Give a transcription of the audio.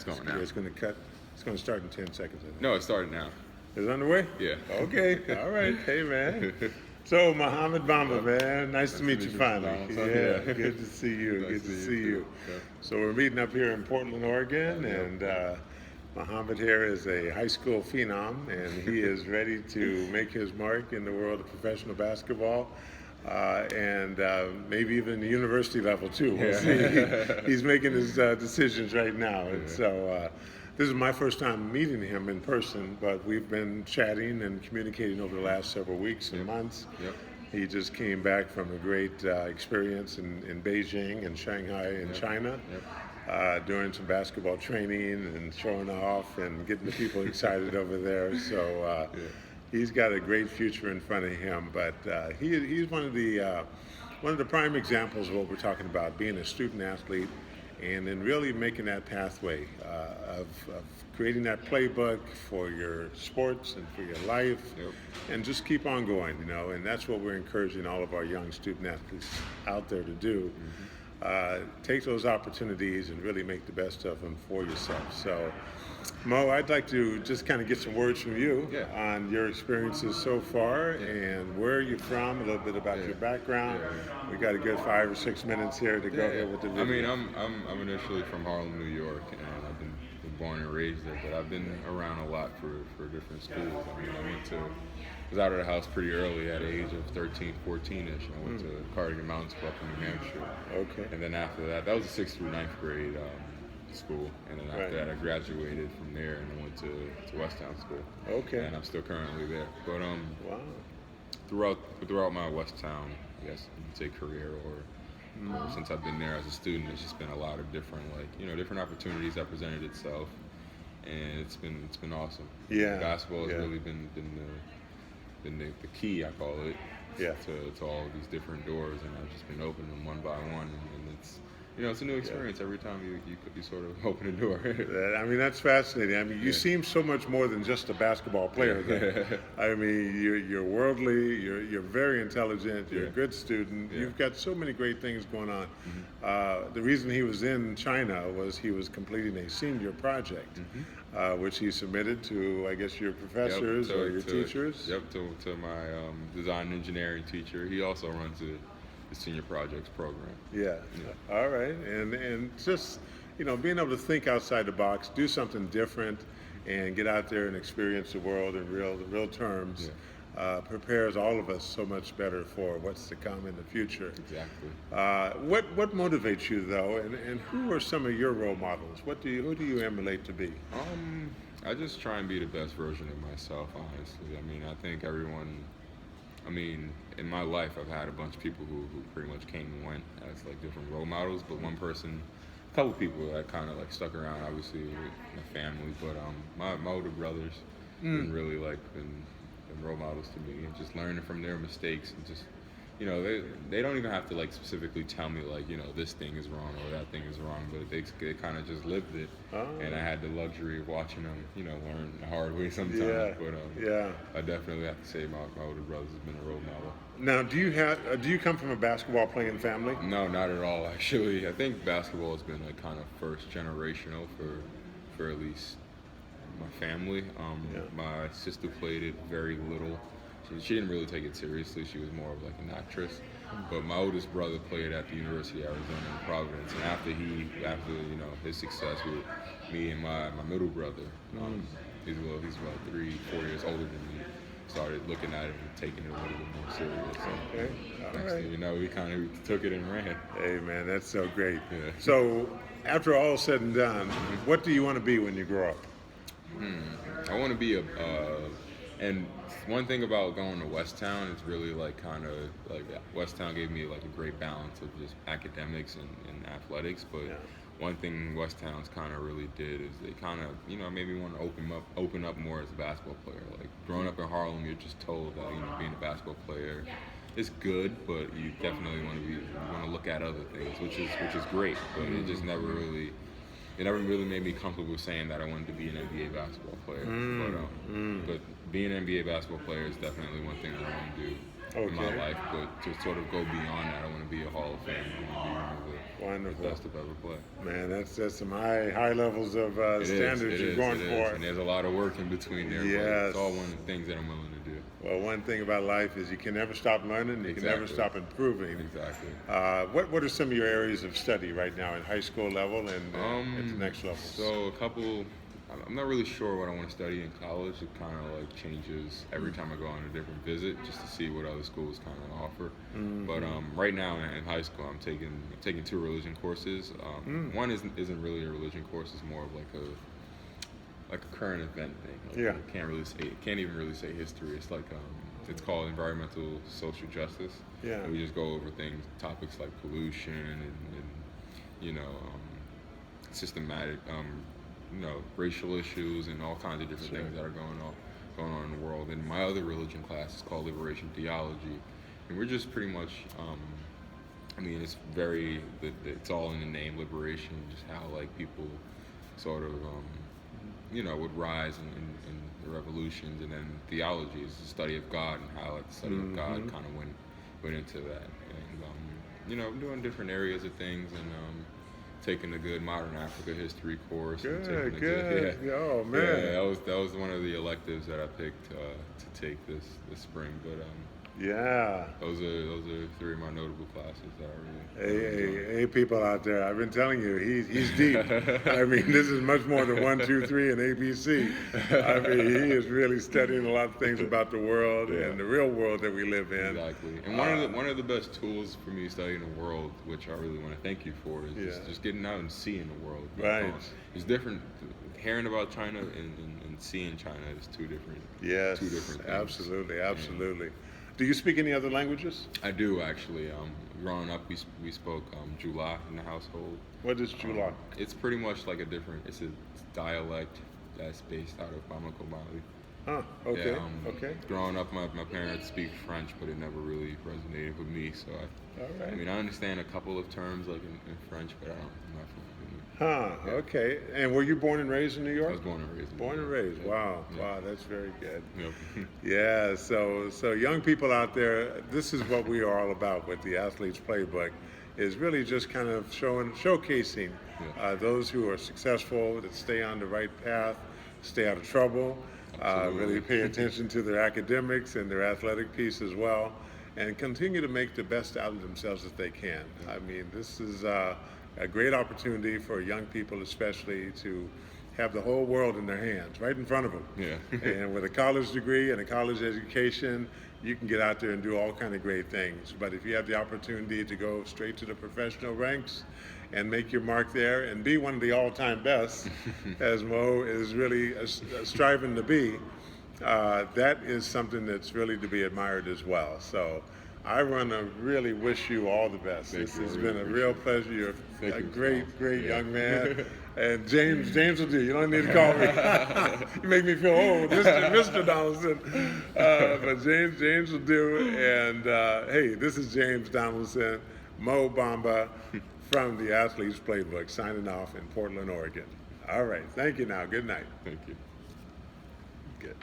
It's going Yeah, now. it's going to cut. It's going to start in 10 seconds, I think. No, it started now. Is it underway? Yeah. Okay. All right. Hey, man. So, Mohammed Bamba, man. Nice to meet you finally. Yeah. Good to see you. Nice Good to to see you, you. too. Yeah. So, we're meeting up here in Portland, Oregon, Yep. and Mohammed here is a high school phenom, and he is ready to make his mark in the world of professional basketball. And maybe even the university level too. We'll see. He's making his decisions right now, and so this is my first time meeting him in person. But we've been chatting and communicating over the last several weeks and months. Yep. He just came back from a great experience in Beijing and Shanghai in China. Doing some basketball training and showing off and getting the people excited over there. So he's got a great future in front of him. But he's one of the prime examples of what we're talking about, being a student athlete and then really making that pathway of creating that playbook for your sports and for your life, and just keep on going, and that's what we're encouraging all of our young student athletes out there to do. Take those opportunities and really make the best of them for yourself. So, Mo, I'd like to just kind of get some words from you on your experiences so far and where you're from, a little bit about your background. We got a good 5 or 6 minutes here to go here with the video. I mean, I'm initially from Harlem, New York, and I've been born and raised there, but I've been around a lot for different schools. I mean, I was out of the house pretty early at the age of 13, 14-ish. I went to Cardigan Mountains Club in New Hampshire. Okay. And then after that was a 6th through 9th grade school. And then after that, I graduated from there and I went to Westtown School. Okay. And I'm still currently there. But Wow. throughout my Westtown, I guess you could say career or since I've been there as a student, there's just been a lot of different different opportunities that presented itself, and it's been awesome. Yeah. Basketball has really been the key, I call it, to all of these different doors, and I've just been opening them one by one, and it's a new experience every time you sort of open a door. I mean, that's fascinating. I mean, you seem so much more than just a basketball player. I mean, you're worldly, you're very intelligent, you're a good student. You've got so many great things going on. The reason he was in China was he was completing a senior project, which he submitted to, I guess, your professors or your teachers. To my design and engineering teacher. He also runs the senior projects program. All right, and just being able to think outside the box, do something different, and get out there and experience the world in real terms, prepares all of us so much better for what's to come in the future. Exactly. What motivates you though, and who are some of your role models? Who do you emulate to be? I just try and be the best version of myself, honestly. I mean, I think in my life, I've had a bunch of people who pretty much came and went as like different role models, but a couple people that kind of like stuck around, obviously with my family, but my older brothers been really been role models to me, and just learning from their mistakes, and just they don't even have to like specifically tell me like this thing is wrong or that thing is wrong, but they kind of just lived it, and I had the luxury of watching them learn the hard way sometimes. But I definitely have to say my older brothers has been a role model. Now, do you come from a basketball playing family? No, not at all. Actually, I think basketball has been like kind of first generational for at least my family. My sister played it very little. She didn't really take it seriously. She was more of like an actress. But my oldest brother played at the University of Arizona in Providence, and after his success with me and my middle brother, he's about 3-4 years older than me, started looking at it and taking it a little bit more serious. So next thing you know, we kind of took it and ran. Hey man, that's so great. So after all is said and done, what do you want to be when you grow up? I want to be and one thing about going to Westtown is really Westtown gave me like a great balance of just academics and athletics, but one thing Westtown's kind of really did is they kind of made me want to open up more as a basketball player. Like growing up in Harlem, you're just told that being a basketball player is good, but you definitely want to look at other things, which is great, but it just never really made me comfortable saying that I wanted to be an NBA basketball player. But being an NBA basketball player is definitely one thing I want to do. in my Okay. life, but to sort of go beyond that, I want to be a Hall of Famer. I want to be one of the Wonderful. best to ever play. Man, that's some high levels of standards you're going it for. is, and there's a lot of work in between there. But Yes. it's all one of the things that I'm willing to do. Well, one thing about life is you can never stop learning. You can never Exactly. stop improving. Exactly. What are some of your areas of study right now in high school level and at the next level? So a couple. I'm not really sure what I want to study in college. It kind of like changes every time I go on a different visit, just to see what other schools kind of offer. But right now in high school, I'm taking 2 religion courses. One isn't really a religion course; it's more of like a current event thing. Like, Yeah. Can't even really say history. It's like it's called environmental social justice. Yeah. And we just go over topics like pollution and you know systematic racial issues and all kinds of different Sure. things that are going on in the world. And my other religion class is called Liberation Theology, and we're just pretty much. I mean, it's all in the name liberation, just how like people sort of would rise in the revolutions, and then theology is the study of God and how like the study of God kind of went into that, and doing different areas of things, and taking a good modern Africa history course. And taking Good, a good. yeah, Oh man. yeah, that was one of the electives that I picked to take this spring, but Yeah. those are 3 of my notable classes that I really. Hey, people out there! I've been telling you, he's deep. I mean, this is much more than 1, 2, 3 and ABC. I mean, he is really studying a lot of things about the world and the real world that we live in. Exactly. And one of the best tools for me studying the world, which I really want to thank you for, is just getting out and seeing the world. Right. It's different. Hearing about China and seeing China is two different. Yes, Two different things. absolutely. Do you speak any other languages? I do actually. Growing up, we spoke Jula in the household. What is Jula? It's pretty much like it's a dialect that's based out of Bamako, Mali. Huh, okay, Yeah, okay. Growing up, my parents speak French, but it never really resonated with me. So All right. I mean, I understand a couple of terms like in French, but I'm not fluent in it. Huh, okay. And were you born and raised in New York? I was born and raised. Born and raised. Wow, wow, that's very good. Yep. Yeah, so young people out there, this is what we are all about with the Athletes Playbook, is really just kind of showcasing those who are successful, that stay on the right path, stay out of trouble, really pay attention to their academics and their athletic piece as well, and continue to make the best out of themselves that they can. I mean, this is a great opportunity for young people especially to have the whole world in their hands, right in front of them. Yeah. And with a college degree and a college education, you can get out there and do all kind of great things. But if you have the opportunity to go straight to the professional ranks and make your mark there and be one of the all-time best, as Mo is really striving to be, that is something that's really to be admired as well. So I want to really wish you all the best. This has been a real pleasure. You're a great young man. And James will do. You don't need to call me. You make me feel old, Mr. Donaldson. But James will do. And hey, this is James Donaldson, Mo Bamba from the Athletes Playbook, signing off in Portland, Oregon. All right. Thank you now. Good night. Thank you. Good.